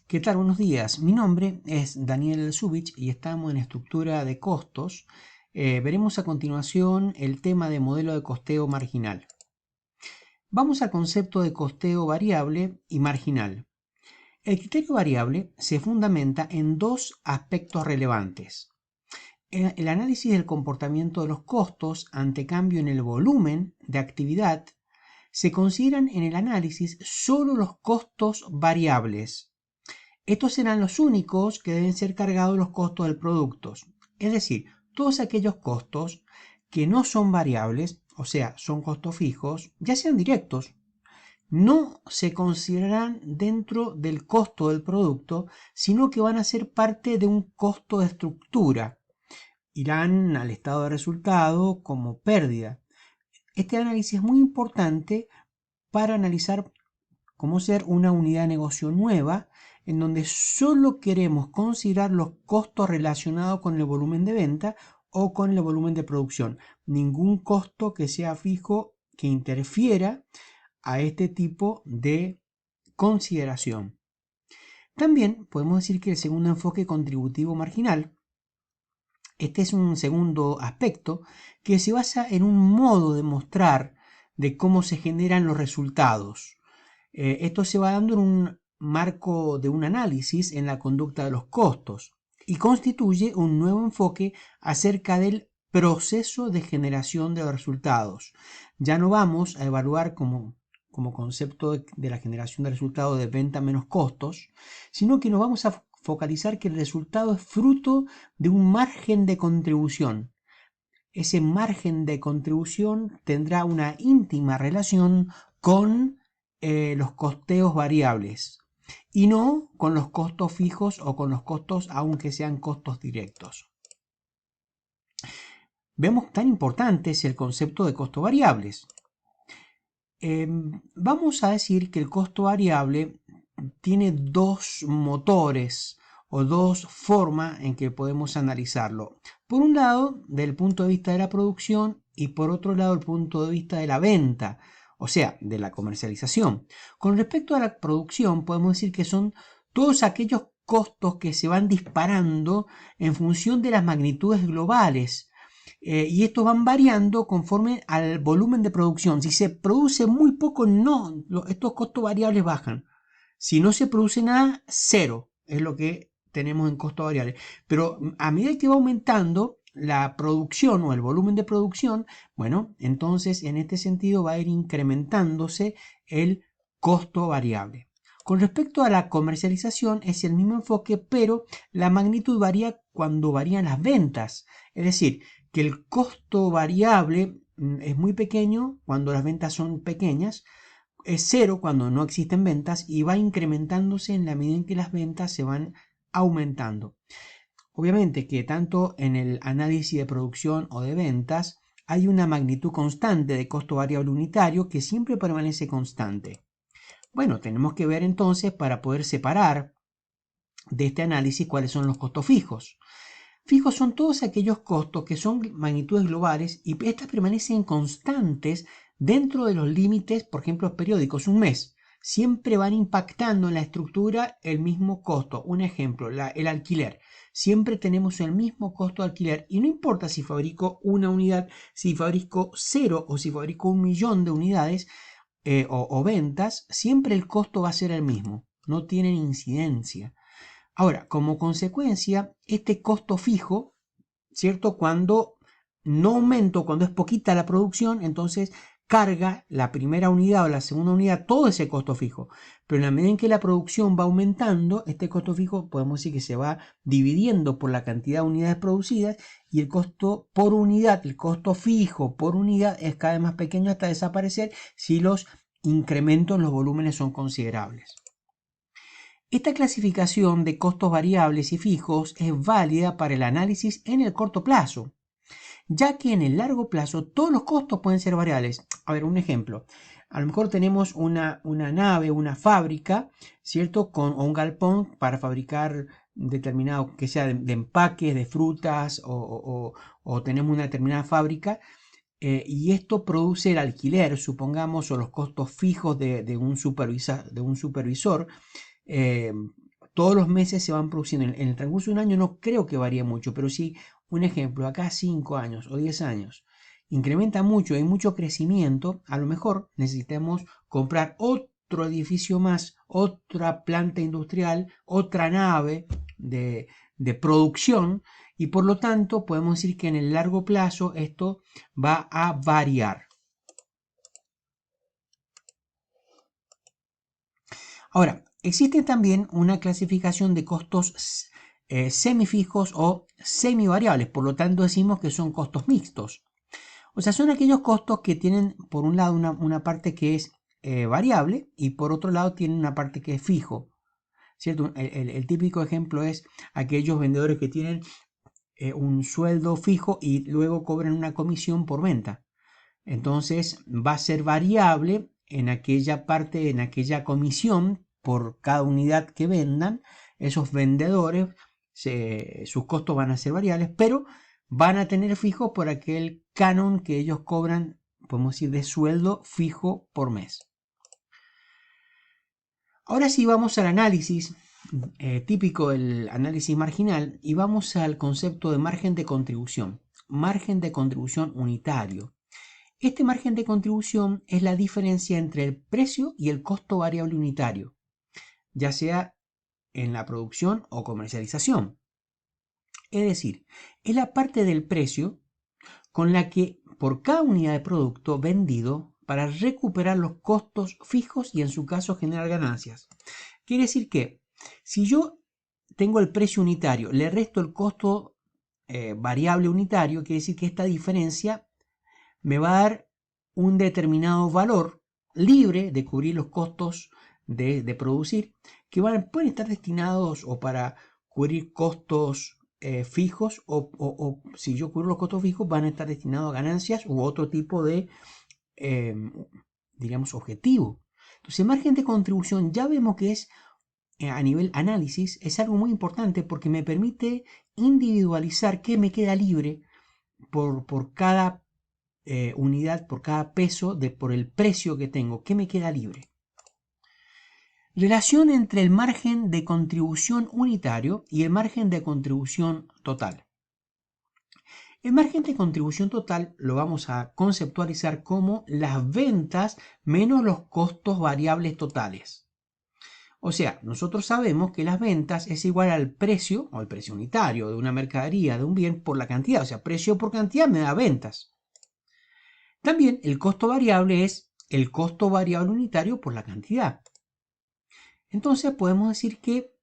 ¿Qué tal? Buenos días. Mi nombre es Daniel Zubich y estamos en estructura de costos. Veremos a continuación el tema de modelo de costeo marginal. Vamos al concepto de costeo variable y marginal. El criterio variable se fundamenta en dos aspectos relevantes. El análisis del comportamiento de los costos ante cambio en el volumen de actividad. Se consideran en el análisis solo los costos variables. Estos serán los únicos que deben ser cargados los costos del producto. Es decir, todos aquellos costos que no son variables, o sea, son costos fijos, ya sean directos, no se considerarán dentro del costo del producto, sino que van a ser parte de un costo de estructura. Irán al estado de resultado como pérdida. Este análisis es muy importante para analizar cómo ser una unidad de negocio nueva, en donde solo queremos considerar los costos relacionados con el volumen de venta o con el volumen de producción. Ningún costo que sea fijo que interfiera a este tipo de consideración. También podemos decir que el segundo enfoque contributivo marginal, este es un segundo aspecto que se basa en un modo de mostrar de cómo se generan los resultados. Esto se va dando en un marco de un análisis en la conducta de los costos y constituye un nuevo enfoque acerca del proceso de generación de los resultados. Ya no vamos a evaluar como concepto de la generación de resultados de venta menos costos, sino que nos vamos a focalizar que el resultado es fruto de un margen de contribución. Ese margen de contribución tendrá una íntima relación con los costeos variables y no con los costos fijos o con los costos aunque sean costos directos. Vemos tan importante es el concepto de costos variables. Vamos a decir que el costo variable tiene dos motores o dos formas en que podemos analizarlo. Por un lado, del punto de vista de la producción y por otro lado, el punto de vista de la venta, o sea, de la comercialización. Con respecto a la producción, podemos decir que son todos aquellos costos que se van disparando en función de las magnitudes globales. Y estos van variando conforme al volumen de producción. Si se produce muy poco, no, estos costos variables bajan. Si no se produce nada, cero es lo que tenemos en costo variable. Pero a medida que va aumentando la producción o el volumen de producción, bueno, entonces en este sentido va a ir incrementándose el costo variable. Con respecto a la comercialización es el mismo enfoque, pero la magnitud varía cuando varían las ventas. Es decir, que el costo variable es muy pequeño cuando las ventas son pequeñas, es cero cuando no existen ventas y va incrementándose en la medida en que las ventas se van aumentando. Obviamente que tanto en el análisis de producción o de ventas hay una magnitud constante de costo variable unitario que siempre permanece constante. Bueno, tenemos que ver entonces para poder separar de este análisis cuáles son los costos fijos. Fijos son todos aquellos costos que son magnitudes globales y estas permanecen constantes dentro de los límites, por ejemplo, periódicos, un mes. Siempre van impactando en la estructura el mismo costo. Un ejemplo, el alquiler. Siempre tenemos el mismo costo de alquiler y no importa si fabrico una unidad, si fabrico 0 o si fabrico 1.000.000 de unidades o ventas, siempre el costo va a ser el mismo. No tienen incidencia. Ahora, como consecuencia, este costo fijo, ¿cierto? Cuando no aumento, cuando es poquita la producción, entonces carga la primera unidad o la segunda unidad todo ese costo fijo. Pero en la medida en que la producción va aumentando, este costo fijo podemos decir que se va dividiendo por la cantidad de unidades producidas y el costo por unidad, el costo fijo por unidad es cada vez más pequeño hasta desaparecer si los incrementos en los volúmenes son considerables. Esta clasificación de costos variables y fijos es válida para el análisis en el corto plazo, ya que en el largo plazo todos los costos pueden ser variables. A ver, un ejemplo. A lo mejor tenemos una nave, una fábrica, ¿cierto? O un galpón para fabricar determinado, que sea de empaques, de frutas, o tenemos una determinada fábrica. Y esto produce el alquiler, supongamos, o los costos fijos de un supervisor, todos los meses se van produciendo. En el transcurso de un año no creo que varíe mucho, pero sí, un ejemplo, acá 5 años o 10 años, incrementa mucho, hay mucho crecimiento, a lo mejor necesitamos comprar otro edificio más, otra planta industrial, otra nave de producción, y por lo tanto podemos decir que en el largo plazo esto va a variar. Ahora, existe también una clasificación de costos semifijos o semivariables, por lo tanto decimos que son costos mixtos. O sea, son aquellos costos que tienen por un lado una parte que es variable y por otro lado tienen una parte que es fijo. ¿Cierto? El típico ejemplo es aquellos vendedores que tienen un sueldo fijo y luego cobran una comisión por venta. Entonces va a ser variable en aquella parte, en aquella comisión por cada unidad que vendan. Esos vendedores, sus costos van a ser variables, pero van a tener fijo por aquel canon que ellos cobran, podemos decir, de sueldo fijo por mes. Ahora sí vamos al análisis típico del análisis marginal y vamos al concepto de margen de contribución unitario. Este margen de contribución es la diferencia entre el precio y el costo variable unitario, ya sea en la producción o comercialización. Es decir, es la parte del precio con la que por cada unidad de producto vendido para recuperar los costos fijos y en su caso generar ganancias. Quiere decir que si yo tengo el precio unitario, le resto el costo variable unitario, quiere decir que esta diferencia me va a dar un determinado valor libre de cubrir los costos de producir, que pueden estar destinados o para cubrir costos fijos o si yo cubro los costos fijos van a estar destinados a ganancias u otro tipo de, digamos, objetivo. Entonces, el margen de contribución ya vemos que es a nivel análisis, es algo muy importante porque me permite individualizar qué me queda libre por cada unidad, por cada peso, por el precio que tengo, qué me queda libre. Relación entre el margen de contribución unitario y el margen de contribución total. El margen de contribución total lo vamos a conceptualizar como las ventas menos los costos variables totales. O sea, nosotros sabemos que las ventas es igual al precio, o el precio unitario de una mercadería, de un bien, por la cantidad. O sea, precio por cantidad me da ventas. También el costo variable es el costo variable unitario por la cantidad. Entonces podemos decir que,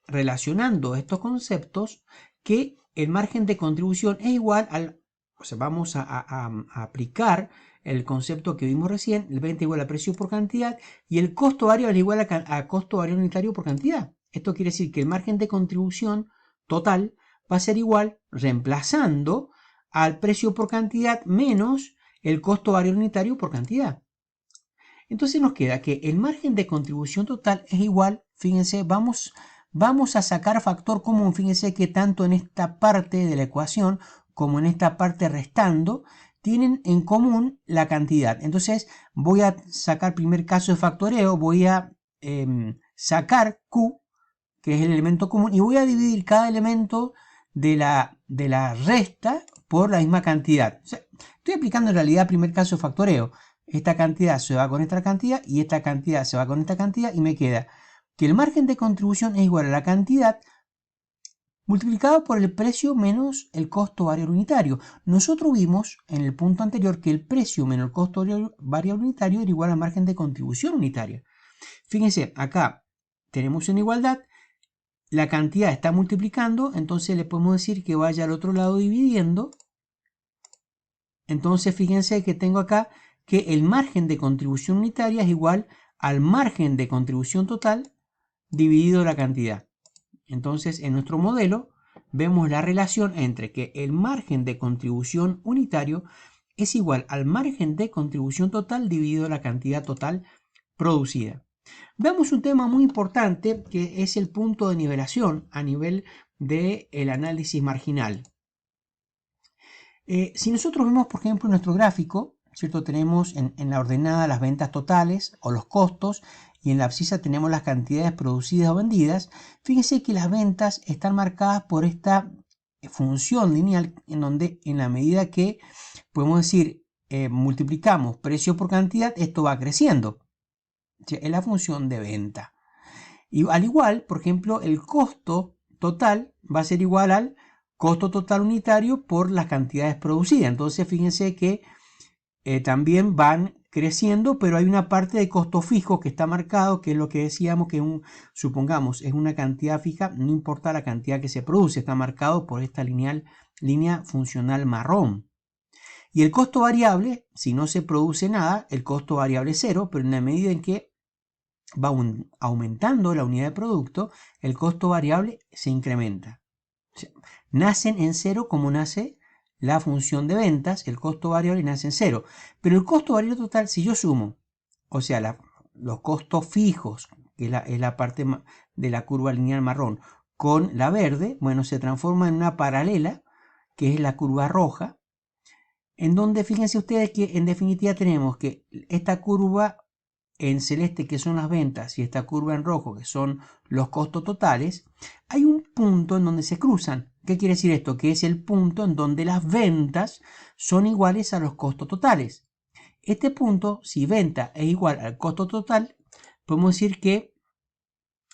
relacionando estos conceptos, que el margen de contribución es igual al, o sea, vamos a aplicar el concepto que vimos recién, el venta igual a precio por cantidad y el costo variable igual a costo variable unitario por cantidad. Esto quiere decir que el margen de contribución total va a ser igual, reemplazando al precio por cantidad menos el costo variable unitario por cantidad. Entonces nos queda que el margen de contribución total es igual, fíjense, vamos a sacar factor común, fíjense que tanto en esta parte de la ecuación como en esta parte restando tienen en común la cantidad. Entonces voy a sacar primer caso de factoreo, voy a sacar Q, que es el elemento común, y voy a dividir cada elemento de la resta por la misma cantidad. O sea, estoy aplicando en realidad primer caso de factoreo. Esta cantidad se va con esta cantidad y esta cantidad se va con esta cantidad y me queda que el margen de contribución es igual a la cantidad multiplicado por el precio menos el costo variable unitario. Nosotros vimos en el punto anterior que el precio menos el costo variable unitario era igual al margen de contribución unitaria. Fíjense, acá tenemos una igualdad, la cantidad está multiplicando, entonces le podemos decir que vaya al otro lado dividiendo. Entonces fíjense que tengo acá que el margen de contribución unitaria es igual al margen de contribución total dividido la cantidad. Entonces, en nuestro modelo vemos la relación entre que el margen de contribución unitario es igual al margen de contribución total dividido la cantidad total producida. Veamos un tema muy importante que es el punto de nivelación a nivel del análisis marginal. Si nosotros vemos, por ejemplo, nuestro gráfico, ¿cierto? Tenemos en la ordenada las ventas totales o los costos y en la abscisa tenemos las cantidades producidas o vendidas, fíjense que las ventas están marcadas por esta función lineal en donde en la medida que podemos decir multiplicamos precio por cantidad, esto va creciendo. Es la función de venta. Y al igual, por ejemplo, el costo total va a ser igual al costo total unitario por las cantidades producidas. Entonces fíjense que también van creciendo, pero hay una parte de costo fijo que está marcado, que es lo que decíamos que supongamos es una cantidad fija, no importa la cantidad que se produce, está marcado por esta línea funcional marrón. Y el costo variable, si no se produce nada, el costo variable es cero, pero en la medida en que va aumentando la unidad de producto, el costo variable se incrementa. O sea, nacen en cero como nace la función de ventas, el costo variable nace en cero. Pero el costo variable total, si yo sumo, o sea, los costos fijos, que es la parte de la curva lineal marrón, con la verde, bueno, se transforma en una paralela, que es la curva roja, en donde fíjense ustedes que en definitiva tenemos que esta curva en celeste, que son las ventas, y esta curva en rojo, que son los costos totales, hay un punto en donde se cruzan. ¿Qué quiere decir esto? Que es el punto en donde las ventas son iguales a los costos totales. Este punto, si venta es igual al costo total, podemos decir que,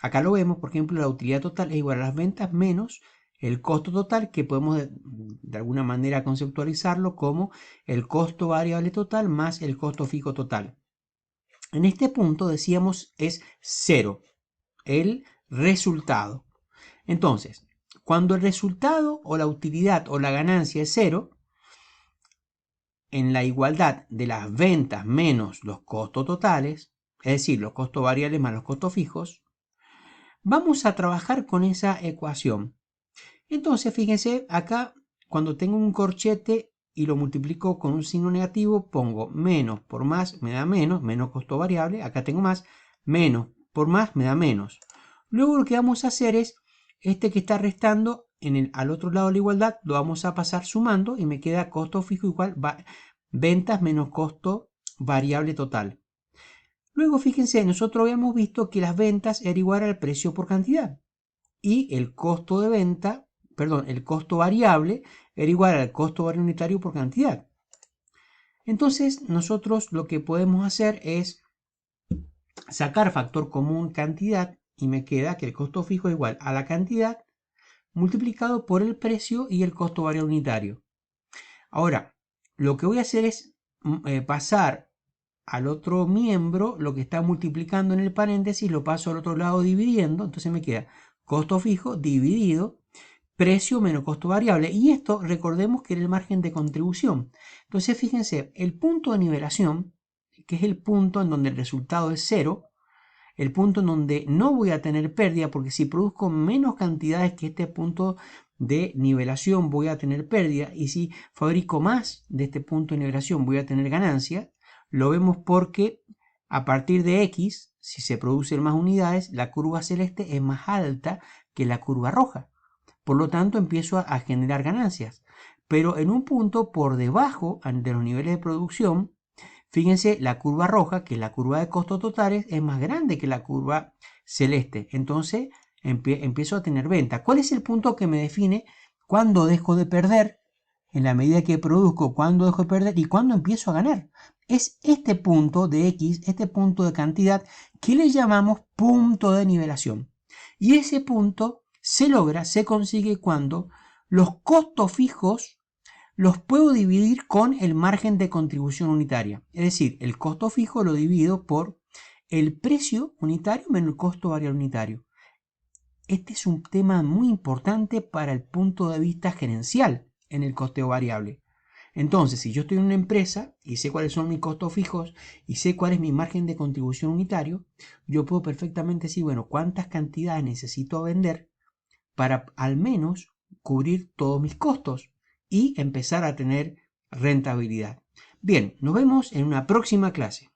acá lo vemos, por ejemplo, la utilidad total es igual a las ventas menos el costo total, que podemos de alguna manera conceptualizarlo como el costo variable total más el costo fijo total. En este punto decíamos es cero, el resultado. Entonces, cuando el resultado o la utilidad o la ganancia es cero, en la igualdad de las ventas menos los costos totales, es decir, los costos variables más los costos fijos, vamos a trabajar con esa ecuación. Entonces, fíjense, acá cuando tengo un corchete y lo multiplico con un signo negativo, pongo menos por más me da menos costo variable, acá tengo más, menos por más me da menos. Luego lo que vamos a hacer es, este que está restando al otro lado de la igualdad, lo vamos a pasar sumando y me queda costo fijo igual ventas menos costo variable total. Luego fíjense, nosotros habíamos visto que las ventas era igual al precio por cantidad y el costo de venta, perdón, el costo variable era igual al costo variable unitario por cantidad. Entonces nosotros lo que podemos hacer es sacar factor común cantidad y me queda que el costo fijo es igual a la cantidad multiplicado por el precio y el costo variable unitario. Ahora, lo que voy a hacer es pasar al otro miembro lo que está multiplicando en el paréntesis, lo paso al otro lado dividiendo, entonces me queda costo fijo dividido precio menos costo variable. Y esto recordemos que era el margen de contribución. Entonces fíjense, el punto de nivelación, que es el punto en donde el resultado es cero, el punto en donde no voy a tener pérdida, porque si produzco menos cantidades que este punto de nivelación voy a tener pérdida, y si fabrico más de este punto de nivelación voy a tener ganancia. Lo vemos porque a partir de X, si se producen más unidades, la curva celeste es más alta que la curva roja. Por lo tanto, empiezo a generar ganancias. Pero en un punto por debajo de los niveles de producción, fíjense, la curva roja, que es la curva de costos totales, es más grande que la curva celeste. Entonces, empiezo a tener venta. ¿Cuál es el punto que me define cuándo dejo de perder? En la medida que produzco, cuándo dejo de perder y cuándo empiezo a ganar. Es este punto de X, este punto de cantidad, que le llamamos punto de nivelación. Y ese punto se consigue cuando los costos fijos los puedo dividir con el margen de contribución unitaria. Es decir, el costo fijo lo divido por el precio unitario menos el costo variable unitario. Este es un tema muy importante para el punto de vista gerencial en el costeo variable. Entonces, si yo estoy en una empresa y sé cuáles son mis costos fijos y sé cuál es mi margen de contribución unitario, yo puedo perfectamente decir, bueno, cuántas cantidades necesito vender para al menos cubrir todos mis costos y empezar a tener rentabilidad. Bien, nos vemos en una próxima clase.